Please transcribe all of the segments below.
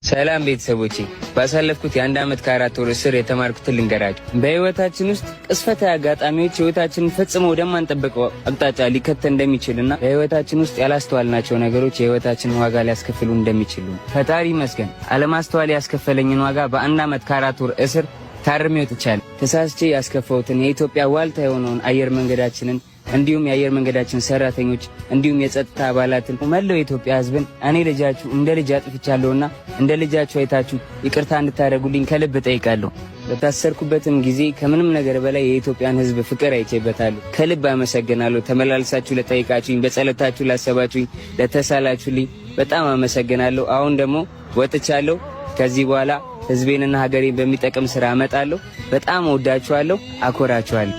ሰላም ቤተሰቦቼ፣ ባሳለፍኩት የአንድ ዓመት ከ4 ወር እስር የተማርኩትን ልንገራችሁ። በህይወታችን ውስጥ ቅስፈታዊ አጋጣሚዎች ህይወታችንን ፈጽሞ ወደማንጠብቀው አቅጣጫ ሊከተል እንደሚችልና በህይወታችን ውስጥ ያላስተዋልናቸው ነገሮች የህይወታችንን ዋጋ ሊያስከፍሉ እንደሚችሉ ፈጣሪ ይመስገን። አለማስተዋል ያስከፈለኝን ዋጋ በአንድ ዓመት ከ4 ወር እስር ታርሜ ወጥቻለሁ። ተሳስቼ ያስከፈውትን የኢትዮጵያ ዋልታ የሆነውን አየር መንገዳችንን እንዲሁም የአየር መንገዳችን ሰራተኞች እንዲሁም የጸጥታ አባላትን መላው የኢትዮጵያ ህዝብን እኔ ልጃችሁ እንደ ልጅ አጥፍቻለሁና እንደ ልጃችሁ አይታችሁ ይቅርታ እንድታደርጉልኝ ከልብ ጠይቃለሁ። በታሰርኩበትም ጊዜ ከምንም ነገር በላይ የኢትዮጵያን ህዝብ ፍቅር አይቼበታለሁ። ከልብ አመሰግናለሁ። ተመላልሳችሁ ለጠይቃችሁኝ፣ በጸሎታችሁ ላሰባችሁኝ፣ ለተሳላችሁልኝ በጣም አመሰግናለሁ። አሁን ደግሞ ወጥቻለሁ። ከዚህ በኋላ ህዝቤንና ሀገሬን በሚጠቅም ስራ አመጣለሁ። በጣም ወዳችኋለሁ፣ አኮራችኋለሁ።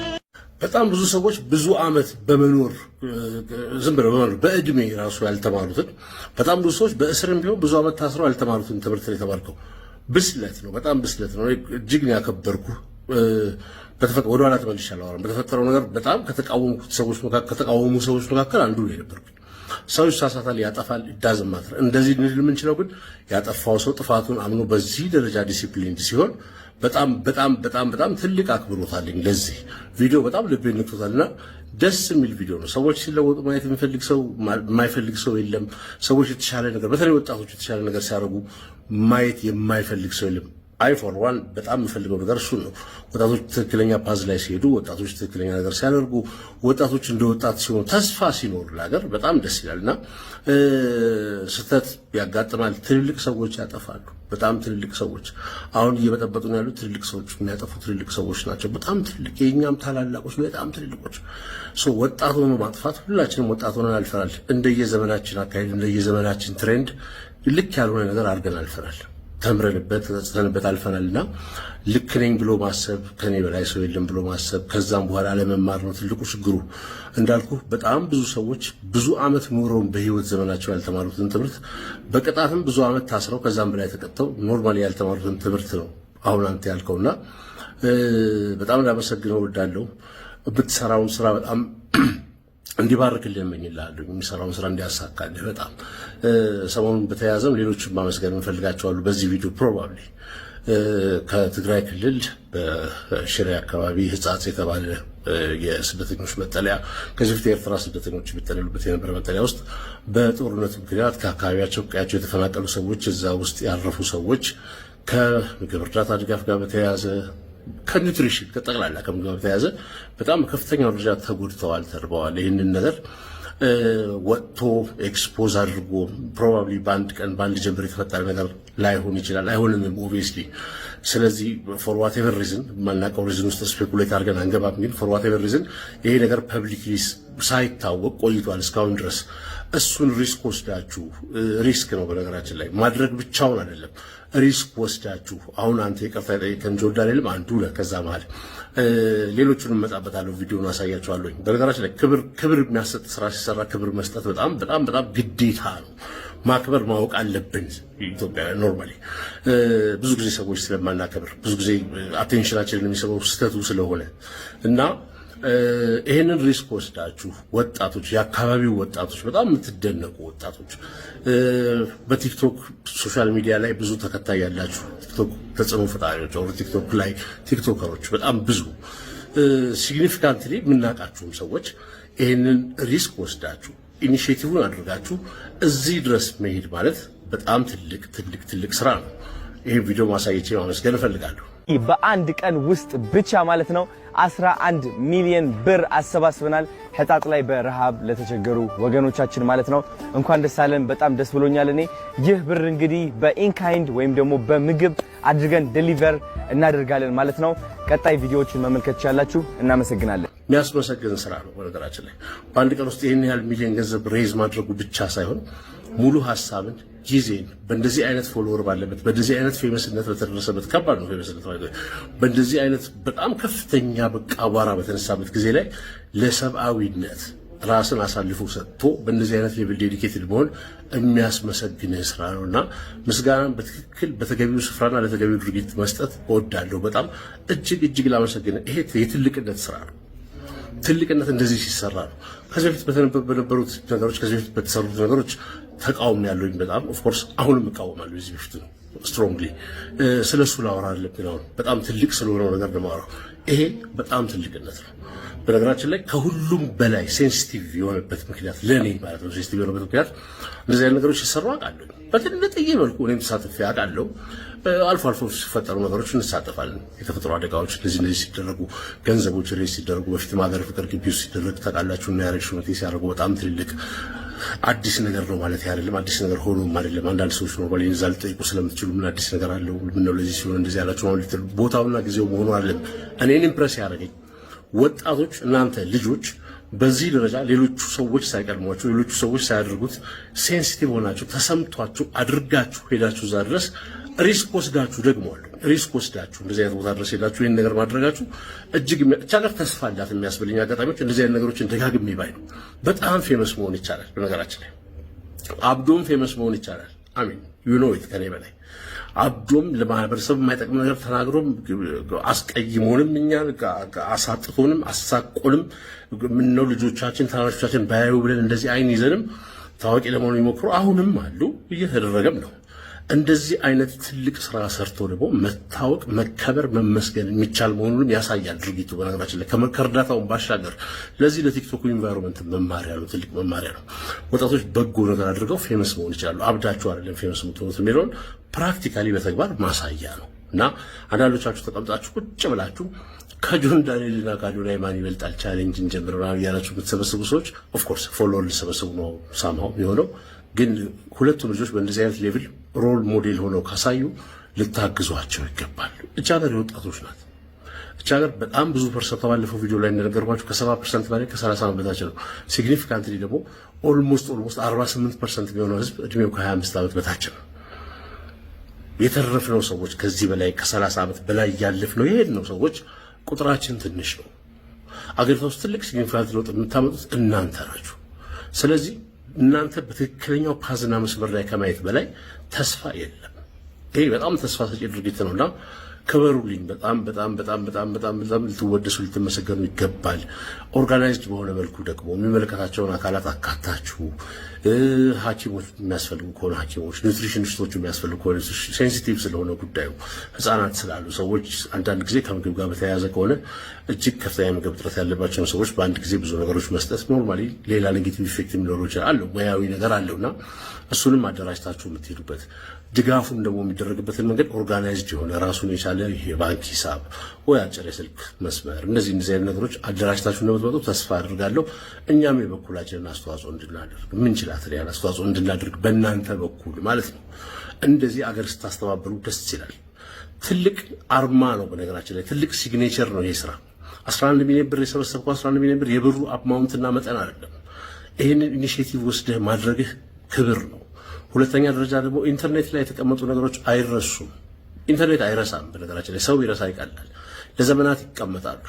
በጣም ብዙ ሰዎች ብዙ አመት በመኖር ዝም ብለው በመኖር በእድሜ ራሱ ያልተማሩትን በጣም ብዙ ሰዎች በእስርም ቢሆን ብዙ አመት ታስረው ያልተማሩትን ትምህርት ነው የተማርከው። ብስለት ነው፣ በጣም ብስለት ነው። እጅግ ነው ያከበርኩ። ወደ ኋላ ተመልሻለሁ። በተፈጠረው ነገር በጣም ከተቃወሙ ሰዎች መካከል አንዱ ነው የነበርኩኝ። ሰው ይሳሳታል፣ ያጠፋል፣ ይዳዝማታል። እንደዚህ እንድል የምንችለው ግን ያጠፋው ሰው ጥፋቱን አምኖ በዚህ ደረጃ ዲሲፕሊን ሲሆን በጣም ትልቅ አክብሮት አለኝ። ለዚህ ቪዲዮ በጣም ልቤን ነክቶታልና ደስ የሚል ቪዲዮ ነው። ሰዎች ሲለወጡ ማየት የሚፈልግ ሰው የማይፈልግ ሰው የለም። ሰዎች የተሻለ ነገር በተለይ ወጣቶች የተሻለ ነገር ሲያደርጉ ማየት የማይፈልግ ሰው የለም። አይ ፎር ዋን በጣም የምፈልገው ነገር እሱ ነው። ወጣቶች ትክክለኛ ፓዝ ላይ ሲሄዱ፣ ወጣቶች ትክክለኛ ነገር ሲያደርጉ፣ ወጣቶች እንደ ወጣት ሲሆኑ፣ ተስፋ ሲኖር ለሀገር በጣም ደስ ይላልና ስህተት ያጋጥማል። ትልልቅ ሰዎች ያጠፋሉ። በጣም ትልልቅ ሰዎች አሁን እየበጠበጡ ነው ያሉት። ትልልቅ ሰዎች የሚያጠፉ ትልልቅ ሰዎች ናቸው። በጣም ትልልቅ የኛም ታላላቆች በጣም ትልልቆች። ወጣት ሆኖ ማጥፋት ሁላችንም ወጣት ሆነን አልፈናል። እንደየዘመናችን አካሄድ እንደየዘመናችን ትሬንድ ልክ ያልሆነ ነገር አድርገን አልፈናል። ተምረንበት ተጸጸተንበት አልፈናልና ልክ ነኝ ብሎ ማሰብ፣ ከኔ በላይ ሰው የለም ብሎ ማሰብ፣ ከዛም በኋላ አለመማር ነው ትልቁ ችግሩ። እንዳልኩ በጣም ብዙ ሰዎች ብዙ አመት ኖረውን በህይወት ዘመናቸው ያልተማሩትን ትምህርት በቅጣትም ብዙ አመት ታስረው ከዛም በላይ ተቀጥተው ኖርማሊ ያልተማሩትን ትምህርት ነው አሁን አንተ ያልከውና በጣም ላመሰግነው እወዳለሁ። ብትሰራውን ስራ በጣም እንዲባርክልህ እመኝልሃለሁ። የሚሰራውን ስራ እንዲያሳካልህ በጣም ሰሞኑን በተያያዘም ሌሎችን ማመስገን እንፈልጋቸዋለሁ። በዚህ ቪዲዮ ፕሮባብሊ ከትግራይ ክልል በሽሬ አካባቢ ህጻጽ የተባለ የስደተኞች መጠለያ ከዚህ በፊት የኤርትራ ስደተኞች የሚጠለሉበት የነበረ መጠለያ ውስጥ በጦርነት ምክንያት ከአካባቢያቸው ቀያቸው የተፈናቀሉ ሰዎች እዛ ውስጥ ያረፉ ሰዎች ከምግብ እርዳታ ድጋፍ ጋር በተያያዘ ከኒውትሪሽን ከጠቅላላ ከምግብ ጋር በተያያዘ በጣም ከፍተኛ ደረጃ ተጎድተዋል፣ ተርበዋል። ይህንን ነገር ወጥቶ ኤክስፖዝ አድርጎ ፕሮባብሊ በአንድ ቀን በአንድ ጀንበር የተፈጠረ ነገር ላይሆን ይችላል፣ አይሆንም ኦብቪየስሊ። ስለዚህ ፎር ዋቴቨር ሪዝን የማናውቀው ሪዝን ውስጥ ስፔኩሌት አድርገን አንገባም። ግን ፎር ዋቴቨር ሪዝን ይሄ ነገር ፐብሊክሊ ሳይታወቅ ቆይቷል እስካሁን ድረስ። እሱን ሪስክ ወስዳችሁ ሪስክ ነው በነገራችን ላይ ማድረግ ብቻውን አይደለም፣ ሪስክ ወስዳችሁ አሁን አንተ ይቅርታ የጠየቀን ጆርዳን የለም አንዱ ከዛ መሀል ሌሎቹንም መጣበታለሁ፣ ቪዲዮን አሳያችኋለሁ። በነገራችን ላይ ክብር የሚያሰጥ ስራ ሲሰራ ክብር መስጠት በጣም ግዴታ ነው። ማክበር ማወቅ አለብን። ኢትዮጵያ ኖርማሊ ብዙ ጊዜ ሰዎች ስለማናከብር ብዙ ጊዜ አቴንሽናችንን የሚሰበው ስህተቱ ስለሆነ እና ይሄንን ሪስክ ወስዳችሁ ወጣቶች፣ የአካባቢው ወጣቶች፣ በጣም የምትደነቁ ወጣቶች በቲክቶክ ሶሻል ሚዲያ ላይ ብዙ ተከታይ ያላችሁ ቲክቶክ ተጽዕኖ ፈጣሪዎች ወር ቲክቶክ ላይ ቲክቶከሮች በጣም ብዙ ሲግኒፊካንትሊ የምናውቃችሁም ሰዎች ይሄንን ሪስክ ወስዳችሁ ኢኒሺዬቲቭን አድርጋችሁ እዚህ ድረስ መሄድ ማለት በጣም ትልቅ ስራ ነው። ይሄ ቪዲዮ ማሳየት ማመስገን እፈልጋለሁ። በአንድ ቀን ውስጥ ብቻ ማለት ነው 11 ሚሊዮን ብር አሰባስበናል። ህጣጥ ላይ በረሃብ ለተቸገሩ ወገኖቻችን ማለት ነው። እንኳን ደስ አለን። በጣም ደስ ብሎኛል። እኔ ይህ ብር እንግዲህ በኢንካይንድ ወይም ደግሞ በምግብ አድርገን ዴሊቨር እናደርጋለን ማለት ነው። ቀጣይ ቪዲዮዎችን መመልከት ትችላላችሁ። እናመሰግናለን። የሚያስመሰግን ስራ ነው። በነገራችን ላይ በአንድ ቀን ውስጥ ይህን ያህል ሚሊዮን ገንዘብ ሬዝ ማድረጉ ብቻ ሳይሆን ሙሉ ሀሳብን ጊዜን በእንደዚህ አይነት ፎሎወር ባለበት በእንደዚህ አይነት ፌመስነት በተደረሰበት ከባድ ነው ፌመስነት ማለት በእንደዚህ አይነት በጣም ከፍተኛ በቃ አቧራ በተነሳበት ጊዜ ላይ ለሰብአዊነት ራስን አሳልፎ ሰጥቶ በእንደዚህ አይነት ሌቭል ዴዲኬትድ መሆን የሚያስመሰግንህ ስራ ነውና ምስጋናን በትክክል በተገቢው ስፍራና ለተገቢው ድርጊት መስጠት እወዳለሁ። በጣም እጅግ ላመሰግንህ። ይሄ የትልቅነት ስራ ነው። ትልቅነት እንደዚህ ሲሰራ ነው። ከዚህ በፊት በነበሩት ነገሮች ከዚህ በፊት በተሰሩት ነገሮች ተቃውሞ ያለውኝ በጣም ኦፍ ኮርስ አሁንም እቃወማለሁ። እዚህ በፊት ስትሮንግሊ ስለሱ ላወራ አይደለም። በጣም ትልቅ ስለሆነው ነገር ለማወራው ይሄ በጣም ትልቅነት ነው። በነገራችን ላይ ከሁሉም በላይ ሴንሲቲቭ የሆነበት ምክንያት ለኔ ማለት ነው ሴንሲቲቭ የሆነበት ምክንያት እንደዚህ አይነት ነገሮች ሲሰሩ አውቃለሁ። በትንጥዬ መልኩ እኔም ተሳትፌ አውቃለሁ። አልፎ አልፎ ሲፈጠሩ ነገሮች እንሳተፋለን። የተፈጥሮ አደጋዎች እንደዚህ ሲደረጉ፣ ገንዘቦች ሬስ ሲደረጉ፣ በፊትም ሀገር ፍቅር ግቢ ውስጥ ሲደረግ ታውቃላችሁ። እና ያረግ ሹመቴ ሲያደርጉ በጣም ትልልቅ አዲስ ነገር ነው ማለት አይደለም። አዲስ ነገር ሆኖም አይደለም። አንዳንድ ሰዎች ነው ባለ ይዛል ጠይቁ ስለምትችሉ ምን አዲስ ነገር አለው ምን ነው ለዚህ ሲሆን እንደዚህ ያላችሁ ማለት ቦታውና ጊዜው መሆኑ አይደለም። እኔን ኢምፕረስ ያደረገኝ ወጣቶች እናንተ ልጆች በዚህ ደረጃ ሌሎቹ ሰዎች ሳይቀድሟችሁ ሌሎቹ ሰዎች ሳያደርጉት ሴንሲቲቭ ሆናችሁ ተሰምቷችሁ አድርጋችሁ ሄዳችሁ እዛ ድረስ ሪስክ ወስዳችሁ ደግሞዋል ሪስክ ወስዳችሁ እንደዚህ አይነት ቦታ ድረስ ሄዳችሁ ይሄን ነገር ማድረጋችሁ እጅግ ቻገር ተስፋ አላት የሚያስብልኝ አጋጣሚዎች እንደዚህ አይነት ነገሮችን ደጋግሜ ባይ ነው። በጣም ፌመስ መሆን ይቻላል። በነገራችን ላይ አብዶም ፌመስ መሆን ይቻላል። አሚን ዩ ኖ ኢት ከኔ በላይ አብዶም ለማህበረሰብ የማይጠቅም ነገር ተናግሮም አስቀይሞንም እኛን አሳጥቶንም አሳቆንም ምነው ልጆቻችን ታናሾቻችን ባያዩ ብለን እንደዚህ አይን ይዘንም ታዋቂ ለመሆኑ የሚሞክሩ አሁንም አሉ፣ እየተደረገም ነው። እንደዚህ አይነት ትልቅ ስራ ሰርቶ ደግሞ መታወቅ፣ መከበር፣ መመስገን የሚቻል መሆኑንም ያሳያል ድርጊቱ። በነገራችን ላይ ከእርዳታውን ባሻገር ለዚህ ለቲክቶክ ኢንቫይሮንመንት መማሪያ ነው፣ ትልቅ መማሪያ ነው። ወጣቶች በጎ ነገር አድርገው ፌመስ መሆን ይችላሉ። አብዳችሁ አይደለም ፌመስ የምትሆኑት የሚለውን ፕራክቲካሊ በተግባር ማሳያ ነው እና አንዳንዶቻችሁ ተቀምጣችሁ ቁጭ ብላችሁ ከጆን ዳንኤልና ከአዶናይ ማን ይበልጣል ቻሌንጅን ጀምረው ያላችሁ የምትሰበስቡ ሰዎች ኦፍኮርስ ፎሎወር ሊሰበስቡ ነው ሳማው የሆነው። ግን ሁለቱም ልጆች በእንደዚህ አይነት ሌቭል ሮል ሞዴል ሆነው ካሳዩ ልታግዟቸው ይገባል። እቺ ሀገር የወጣቶች ናት። እቺ ሀገር በጣም ብዙ ፐርሰንት ባለፈው ቪዲዮ ላይ እንደነገርኳችሁ ከ70% በላይ ከ30 ዓመት በታች ነው። ሲግኒፊካንትሊ ደግሞ ኦልሞስት 48% የሚሆነው ህዝብ እድሜው ከ25 ዓመት በታች ነው። የተረፍነው ሰዎች ከዚህ በላይ ከ30 ዓመት በላይ ያለፍነው የሄድነው ሰዎች ቁጥራችን ትንሽ ነው። አገሪቷ ውስጥ ትልቅ ሲግኒፊካንት ለውጥ የምታመጡት እናንተ ናችሁ። ስለዚህ እናንተ በትክክለኛው ፓዝና መስመር ላይ ከማየት በላይ ተስፋ የለም። ይሄ በጣም ተስፋ ሰጪ ድርጊት ነውና ክበሩልኝ። በጣም በጣም በጣም በጣም በጣም በጣም ልትወደሱ ልትመሰገኑ ይገባል። ኦርጋናይዝድ በሆነ መልኩ ደግሞ የሚመለከታቸውን አካላት አካታችሁ ሐኪሞች የሚያስፈልጉ ከሆነ ሐኪሞች፣ ኒውትሪሽኒስቶች የሚያስፈልጉ ከሆነ ሴንሲቲቭ ስለሆነ ጉዳዩ ህፃናት ስላሉ ሰዎች አንዳንድ ጊዜ ከምግብ ጋር በተያያዘ ከሆነ እጅግ ከፍተኛ ምግብ እጥረት ያለባቸውን ሰዎች በአንድ ጊዜ ብዙ ነገሮች መስጠት ኖርማሊ ሌላ ኔጌቲቭ ኢፌክት የሚኖረው ይችላል አለው ሙያዊ ነገር አለውና እሱንም አደራጅታችሁ የምትሄዱበት ድጋፉም ደግሞ የሚደረግበትን መንገድ ኦርጋናይዝድ የሆነ ራሱን የቻለ የባንክ ሂሳብ ወይ አጭር የስልክ መስመር እንደዚህ አይነት ነገሮች አደራጅታችሁ እንደምትመጡ ተስፋ አድርጋለሁ። እኛም የበኩላችንን አስተዋጽኦ እንድናደርግ ምንችላትን ያህል አስተዋጽኦ እንድናደርግ በእናንተ በኩል ማለት ነው። እንደዚህ አገር ስታስተባበሩ ደስ ይላል። ትልቅ አርማ ነው። በነገራችን ላይ ትልቅ ሲግኔቸር ነው ይሄ ስራ። 11 ሚሊዮን ብር የሰበሰብከው 11 ሚሊዮን ብር የብሩ አማውንትና መጠን አይደለም። ይህንን ኢኒሼቲቭ ወስደህ ማድረግህ ክብር ነው። ሁለተኛ ደረጃ ደግሞ ኢንተርኔት ላይ የተቀመጡ ነገሮች አይረሱም። ኢንተርኔት አይረሳም። በነገራችን ላይ ሰው ይረሳ ይቀላል። ለዘመናት ይቀመጣሉ።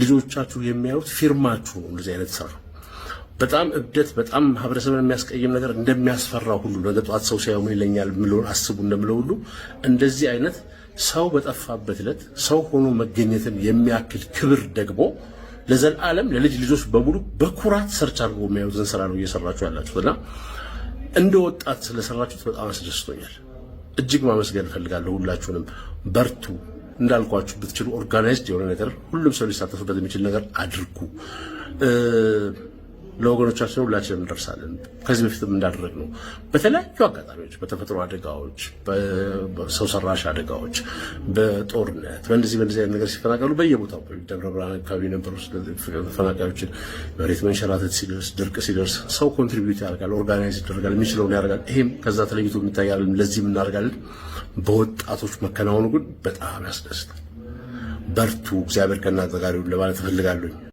ልጆቻችሁ የሚያዩት ፊርማችሁ ነው። እንደዚህ አይነት ስራ በጣም እብደት፣ በጣም ማህበረሰብን የሚያስቀይም ነገር እንደሚያስፈራው ሁሉ ነገ ጧት ሰው ሲያዩ ምን ይለኛል ምለውን አስቡ እንደምለው ሁሉ እንደዚህ አይነት ሰው በጠፋበት ዕለት ሰው ሆኖ መገኘትን የሚያክል ክብር ደግሞ ለዘላለም ለልጅ ልጆች በሙሉ በኩራት ሰርች አድርገው የሚያዩትን ስራ ነው እየሰራችሁ ያላችሁትና እንደ ወጣት ስለሰራችሁት በጣም አስደስቶኛል። እጅግ ማመስገን እፈልጋለሁ። ሁላችሁንም በርቱ። እንዳልኳችሁ ብትችሉ ኦርጋናይዝድ የሆነ ነገር ሁሉም ሰው ሊሳተፍበት የሚችል ነገር አድርጉ። ለወገኖቻችን ሁላችንም እንደርሳለን። ከዚህ በፊትም እንዳደረግነው በተለያዩ አጋጣሚዎች በተፈጥሮ አደጋዎች፣ በሰው ሰራሽ አደጋዎች፣ በጦርነት በእንደዚህ አይነት ነገር ሲፈናቀሉ በየቦታው ደብረ ብርሃን አካባቢ የነበሩ ተፈናቃዮችን መሬት መንሸራተት ሲደርስ፣ ድርቅ ሲደርስ ሰው ኮንትሪቢዩት ያደርጋል፣ ኦርጋናይዝ ይደረጋል፣ የሚችለውን ያደርጋል። ይሄም ከዛ ተለይቶ የሚታያል። ለዚህም እናደርጋለን። በወጣቶች መከናወኑ ግን በጣም ያስደስታል። በርቱ። እግዚአብሔር ከእናንተ ጋር ይሁን ለማለት እፈልጋለሁ።